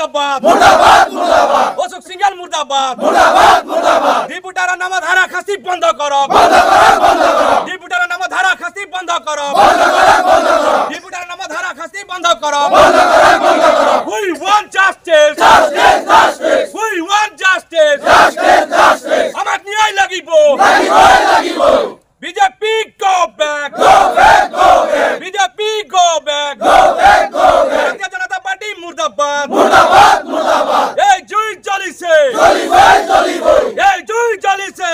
মুর্দাবাদ অশোক সিংহাল মুর্দাবাদ ডিপুটারা নাম ধারা খাসি বন্ধ করো ডিপুটারা নাম ধারা খাসি বন্ধ করো ডিপুটারা নাম ধারা খাসি বন্ধ করো We want justice We want justice আমার ন্যায় লাগিব BJP go back BJP go back ভারতীয় জনতা পার্টি মুর্দাবাদ এই জুই জ্বলিছে এই জুই জ্বলিছে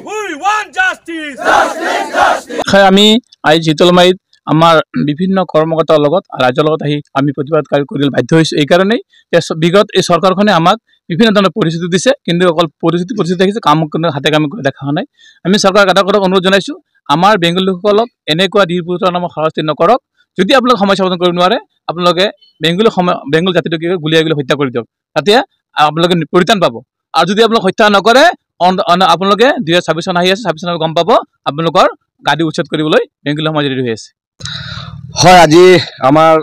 We want justice আমি আজ শীতলমাৰীত আমাৰ বিভিন্ন কৰ্মকৰ্তাৰ লগত ৰাজ্যৰ লগত আহি আমি প্ৰতিবাদকাৰী কৰিবলৈ বাধ্য হৈছোঁ। এই কাৰণেই বিগত এই চৰকাৰখনে আমাক বিভিন্ন ধৰণৰ পৰিস্থিতি দিছে, কিন্তু অকল পৰিস্থিতি দেখিছে, কাম হাতে কামে কৰি দেখা নাই। আমি চৰকাৰক এটা কথা অনুৰোধ জনাইছোঁ, আমাৰ বেংগলী লোকসকলক এনেকুৱা ডিপুটাৰ নামত শাস্তি নকৰক। যদি আপোনালোকে সমস্যা সমাধান কৰিব নোৱাৰে, আপোনালোকে বেংগল জাতিটোক গুলিয়াই হত্যা কৰি দিয়ক, তাতে আপোনালোকে পৰিত্ৰাণ পাব। আৰু যদি আপোনালোকে হত্যা নকৰে, আপোনালোকে 2026 চন আহি আছে, 26 চনত গম পাব আপোনালোকৰ গাড়ী উচ্ছেদ কৰিবলৈ বেংগলী সমাজ ৰেডি হৈ আছে। হয়, আজি আমাৰ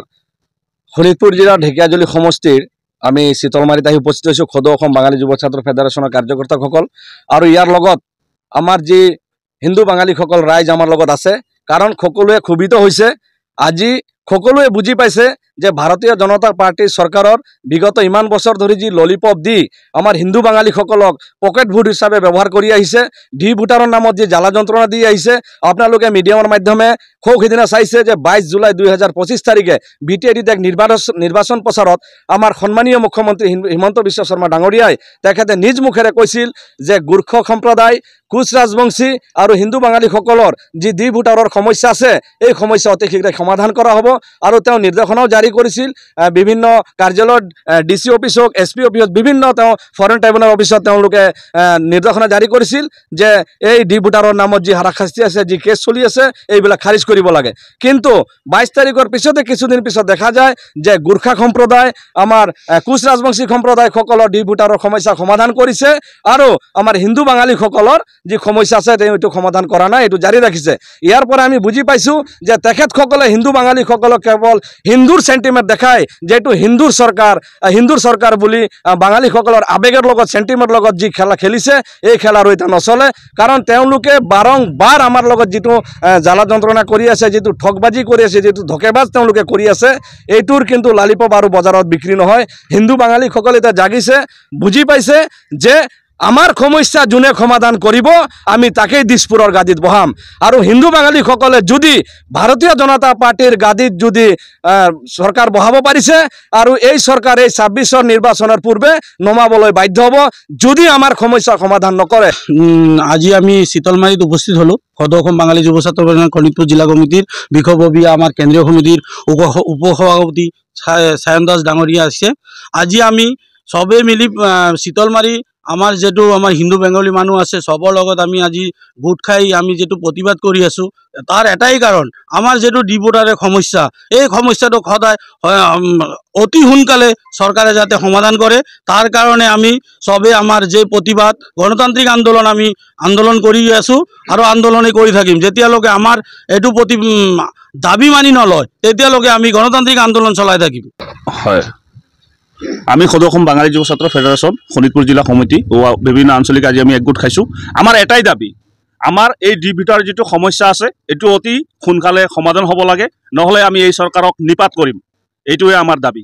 শোণিতপুৰ জিলাৰ ঢেকিয়াজুলি সমষ্টিৰ আমি শীতলমাৰীত আহি উপস্থিত হৈছোঁ সদৌ অসম বাঙালী যুৱ ছাত্ৰ ফেডাৰেশ্যনৰ কাৰ্যকৰ্তাসকল আৰু ইয়াৰ লগত আমাৰ যি হিন্দু বাঙালীসকল ৰাইজ আমাৰ লগত আছে। কাৰণ সকলোৱে ক্ষোভিত হৈছে, আজি সকলোৱে বুজি পাইছে যে ভাৰতীয় জনতা পাৰ্টিৰ চৰকাৰৰ বিগত ইমান বছৰ ধৰি যি ললিপপ দি আমাৰ হিন্দু বাঙালীসকলক পকেট ভোট হিচাপে ব্যৱহাৰ কৰি আহিছে, ডি ভোটাৰৰ নামত যি জ্বালা যন্ত্ৰণা দি আহিছে। আপোনালোকে মিডিয়ামৰ মাধ্যমে সিদিনা চাইছে যে 22 জুলাই 2025 তাৰিখে BTADত এক নিৰ্বাচন প্ৰচাৰত আমাৰ সন্মানীয় মুখ্যমন্ত্ৰী হিমন্ত বিশ্ব শৰ্মা ডাঙৰীয়াই তেখেতে নিজ মুখেৰে কৈছিল যে গুৰ্খ সম্প্ৰদায়, কোচ ৰাজবংশী আৰু হিন্দু বাঙালীসকলৰ যি ডি ভোটাৰৰ সমস্যা আছে, এই সমস্যা অতি শীঘ্ৰে সমাধান কৰা হ'ব। আৰু তেওঁ নিৰ্দেশনাও জাৰি কৰিছিল বিভিন্ন কাৰ্যালয়ত, DC অফিচ হওক, SP অফিচত, বিভিন্ন তেওঁ ফৰেইন ট্ৰাইব্যুনেল অফিচত তেওঁলোকে নিৰ্দেশনা জাৰি কৰিছিল যে এই ডি ভোটাৰৰ নামত যি হাৰাশাস্তি আছে, যি কেছ চলি আছে, এইবিলাক খাৰিজ কৰিব লাগে। কিন্তু 22 তাৰিখৰ পিছতে কিছুদিন পিছত দেখা যায় যে গোৰ্খা সম্প্ৰদায়, আমাৰ কোচ ৰাজবংশী সম্প্ৰদায়সকলৰ ডি ভোটাৰৰ সমস্যা সমাধান কৰিছে আৰু আমাৰ হিন্দু বাঙালীসকলৰ যি সমস্যা আছে তেওঁ এইটো সমাধান কৰা নাই, এইটো জাৰি ৰাখিছে। ইয়াৰ পৰা আমি বুজি পাইছোঁ যে তেখেতসকলে হিন্দু বাঙালীসকলক কেৱল হিন্দুৰ চেণ্টিমেণ্ট দেখায়, যে এইটো হিন্দুৰ চৰকাৰ বুলি বাঙালীসকলৰ আৱেগৰ লগত, চেণ্টিমেণ্টৰ লগত যি খেলা খেলিছে, এই খেলা আৰু এতিয়া নচলে। কাৰণ তেওঁলোকে বাৰংবাৰ আমাৰ লগত যিটো জ্বালা যন্ত্ৰণা কৰি আছে, যিটো ঠগবাজি কৰি আছে, যিটো ধকেবাজ তেওঁলোকে কৰি আছে, এইটোৰ কিন্তু লালিপপ আৰু বজাৰত বিক্ৰী নহয়। হিন্দু বাঙালীসকলে এতিয়া জাগিছে, বুজি পাইছে যে আমাৰ সমস্যা যোনে সমাধান কৰিব, আমি তাকেই দিছপুৰৰ গাদীত বহাম। আৰু হিন্দু বাঙালীসকলে যদি ভাৰতীয় জনতা পাৰ্টিৰ গাদীত যদি চৰকাৰ বহাব পাৰিছে, আৰু এই চৰকাৰ এই 26ৰ নিৰ্বাচনৰ পূৰ্বে নমাবলৈ বাধ্য হ'ব যদি আমাৰ সমস্যা সমাধান নকৰে। আজি আমি শীতলমাৰীত উপস্থিত হ'লোঁ। সদৌ অসম বাঙালী যুৱ ছাত্ৰ ফেডাৰেশ্যন শোণিতপুৰ জিলা কমিটিৰ বিষয়ববীয়া আমাৰ কেন্দ্ৰীয় সমিতিৰ উপসভাপতি সায়ন দাস ডাঙৰীয়া আছে। আজি আমি চবেই মিলি শীতলমাৰী আমাৰ যেটো আমাৰ হিন্দু বেংগলী মানুহ আছে, সবৰ লগত আমি আজি গোট খাই আমি যেটো প্ৰতিবাদ কৰি আছোঁ, তাৰ এটাই কাৰণ আমাৰ যেটো ডি ভোটাৰৰ সমস্যা, এই সমস্যাটো সদায় অতি সোনকালে চৰকাৰে যাতে সমাধান কৰে, তাৰ কাৰণে আমি সবে আমাৰ যে প্ৰতিবাদ গণতান্ত্ৰিক আন্দোলন আমি আন্দোলন কৰি আছোঁ আৰু আন্দোলনে কৰি থাকিম। যেতিয়ালৈকে আমাৰ এইটো দাবী মানি নলয়, তেতিয়ালৈকে আমি গণতান্ত্ৰিক আন্দোলন চলাই থাকিম। হয়, আমি সদৌ অসম বাঙালী যুৱ ছাত্ৰ ফেডাৰেশ্যন শোণিতপুৰ জিলা সমিতি বিভিন্ন আঞ্চলিক আজি আমি একগোট খাইছোঁ। আমাৰ এটাই দাবী, আমাৰ এই ডি ভোটাৰ যিটো সমস্যা আছে, এইটো অতি সোনকালে সমাধান হ'ব লাগে, নহ'লে আমি এই চৰকাৰক নিপাত কৰিম, এইটোৱে আমাৰ দাবী।